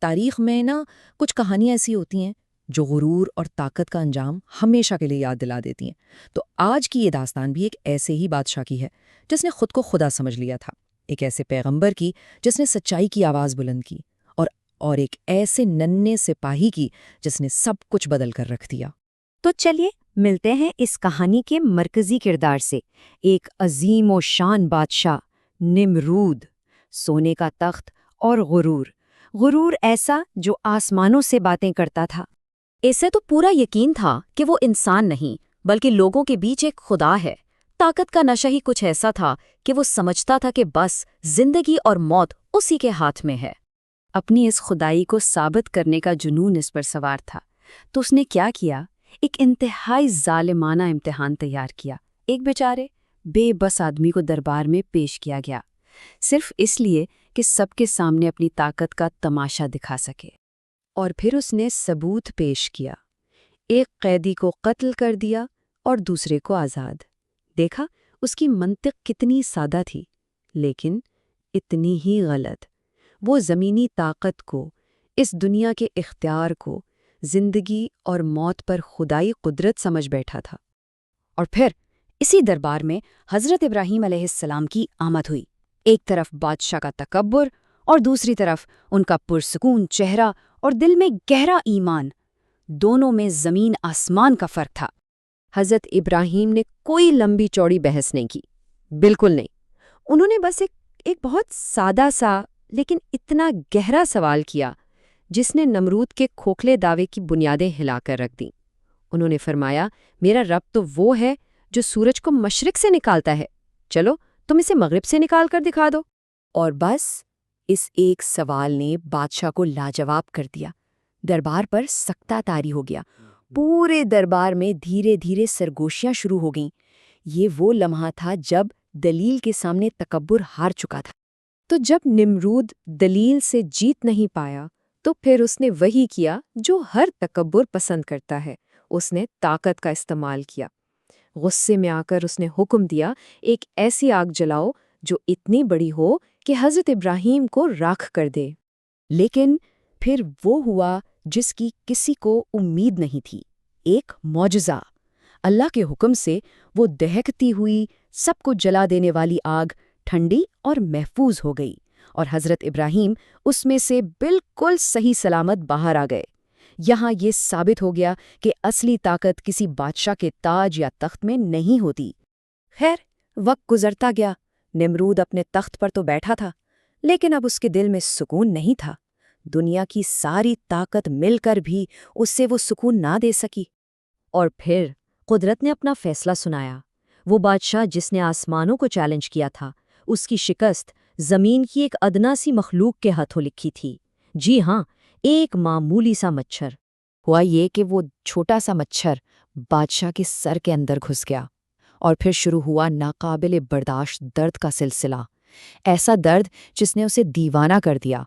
تاریخ میں نا کچھ کہانیاں ایسی ہوتی ہیں جو غرور اور طاقت کا انجام ہمیشہ کے لیے یاد دلا دیتی ہیں۔ تو آج کی یہ داستان بھی ایک ایسے ہی بادشاہ کی ہے جس نے خود کو خدا سمجھ لیا تھا، ایک ایسے پیغمبر کی جس نے سچائی کی آواز بلند کی، اور ایک ایسے ننھے سپاہی کی جس نے سب کچھ بدل کر رکھ دیا۔ تو چلیے ملتے ہیں اس کہانی کے مرکزی کردار سے، ایک عظیم و شان بادشاہ نمرود، سونے کا تخت اور غرور ایسا جو آسمانوں سے باتیں کرتا تھا۔ اسے تو پورا یقین تھا کہ وہ انسان نہیں بلکہ لوگوں کے بیچ ایک خدا ہے۔ طاقت کا نشہ ہی کچھ ایسا تھا کہ وہ سمجھتا تھا کہ بس زندگی اور موت اسی کے ہاتھ میں ہے۔ اپنی اس خدائی کو ثابت کرنے کا جنون اس پر سوار تھا، تو اس نے کیا کیا؟ ایک انتہائی ظالمانہ امتحان تیار کیا۔ ایک بیچارے بے بس آدمی کو دربار میں پیش کیا گیا، صرف اس لیے کہ سب کے سامنے اپنی طاقت کا تماشا دکھا سکے۔ اور پھر اس نے ثبوت پیش کیا، ایک قیدی کو قتل کر دیا اور دوسرے کو آزاد۔ دیکھا اس کی منطق کتنی سادہ تھی، لیکن اتنی ہی غلط۔ وہ زمینی طاقت کو، اس دنیا کے اختیار کو، زندگی اور موت پر خدائی قدرت سمجھ بیٹھا تھا۔ اور پھر اسی دربار میں حضرت ابراہیم علیہ السلام کی آمد ہوئی، ایک طرف بادشاہ کا تکبر اور دوسری طرف ان کا پرسکون چہرہ اور دل میں گہرا ایمان۔ دونوں میں زمین آسمان کا فرق تھا۔ حضرت ابراہیم نے کوئی لمبی چوڑی بحث نہیں کی، بالکل نہیں۔ انہوں نے بس ایک بہت سادہ سا لیکن اتنا گہرا سوال کیا جس نے نمرود کے کھوکھلے دعوے کی بنیادیں ہلا کر رکھ دیں۔ انہوں نے فرمایا، میرا رب تو وہ ہے جو سورج کو مشرق سے نکالتا ہے، چلو تم اسے مغرب سے نکال کر دکھا دو۔ اور بس اس ایک سوال نے بادشاہ کو لاجواب کر دیا۔ دربار پر سکتہ طاری ہو گیا، پورے دربار میں دھیرے دھیرے سرگوشیاں شروع ہو گئیں۔ یہ وہ لمحہ تھا جب دلیل کے سامنے تکبر ہار چکا تھا۔ تو جب نمرود دلیل سے جیت نہیں پایا تو پھر اس نے وہی کیا جو ہر تکبر پسند کرتا ہے، اس نے طاقت کا استعمال کیا۔ غصے میں آ کر اس نے حکم دیا، ایک ایسی آگ جلاؤ جو اتنی بڑی ہو کہ حضرت ابراہیم کو راکھ کر دے۔ لیکن پھر وہ ہوا جس کی کسی کو امید نہیں تھی، ایک معجزہ۔ اللہ کے حکم سے وہ دہکتی ہوئی، سب کو جلا دینے والی آگ ٹھنڈی اور محفوظ ہو گئی، اور حضرت ابراہیم اس میں سے بالکل صحیح سلامت باہر آ گئے۔ یہاں یہ ثابت ہو گیا کہ اصلی طاقت کسی بادشاہ کے تاج یا تخت میں نہیں ہوتی۔ خیر، وقت گزرتا گیا، نمرود اپنے تخت پر تو بیٹھا تھا، لیکن اب اس کے دل میں سکون نہیں تھا۔ دنیا کی ساری طاقت مل کر بھی اسے وہ سکون نہ دے سکی۔ اور پھر قدرت نے اپنا فیصلہ سنایا۔ وہ بادشاہ جس نے آسمانوں کو چیلنج کیا تھا، اس کی شکست زمین کی ایک ادنا سی مخلوق کے ہاتھوں لکھی تھی۔ جی ہاں، ایک معمولی سا مچھر۔ ہوا یہ کہ وہ چھوٹا سا مچھر بادشاہ کے سر کے اندر گھس گیا، اور پھر شروع ہوا ناقابل برداشت درد کا سلسلہ، ایسا درد جس نے اسے دیوانہ کر دیا۔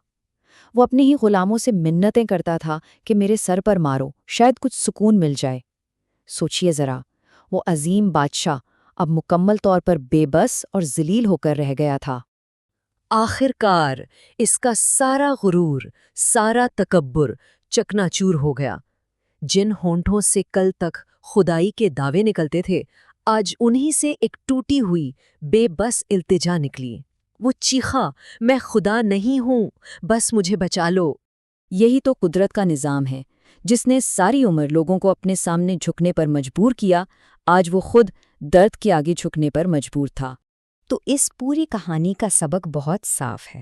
وہ اپنے ہی غلاموں سے منتیں کرتا تھا کہ میرے سر پر مارو، شاید کچھ سکون مل جائے۔ سوچئے ذرا، وہ عظیم بادشاہ اب مکمل طور پر بے بس اور ذلیل ہو کر رہ گیا تھا۔ آخر کار اس کا سارا غرور، سارا تکبر چکنا چور ہو گیا۔ جن ہونٹوں سے کل تک خدائی کے دعوے نکلتے تھے، آج انہی سے ایک ٹوٹی ہوئی بے بس التجا نکلی۔ وہ چیخا، میں خدا نہیں ہوں، بس مجھے بچا لو۔ یہی تو قدرت کا نظام ہے، جس نے ساری عمر لوگوں کو اپنے سامنے جھکنے پر مجبور کیا، آج وہ خود درد کے آگے جھکنے پر مجبور تھا۔ تو اس پوری کہانی کا سبق بہت صاف ہے،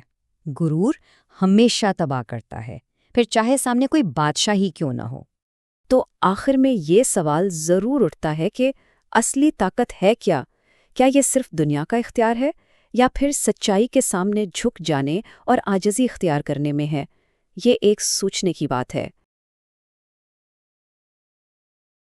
غرور ہمیشہ تباہ کرتا ہے، پھر چاہے سامنے کوئی بادشاہ ہی کیوں نہ ہو۔ تو آخر میں یہ سوال ضرور اٹھتا ہے کہ اصلی طاقت ہے کیا؟ کیا یہ صرف دنیا کا اختیار ہے، یا پھر سچائی کے سامنے جھک جانے اور عاجزی اختیار کرنے میں ہے؟ یہ ایک سوچنے کی بات ہے۔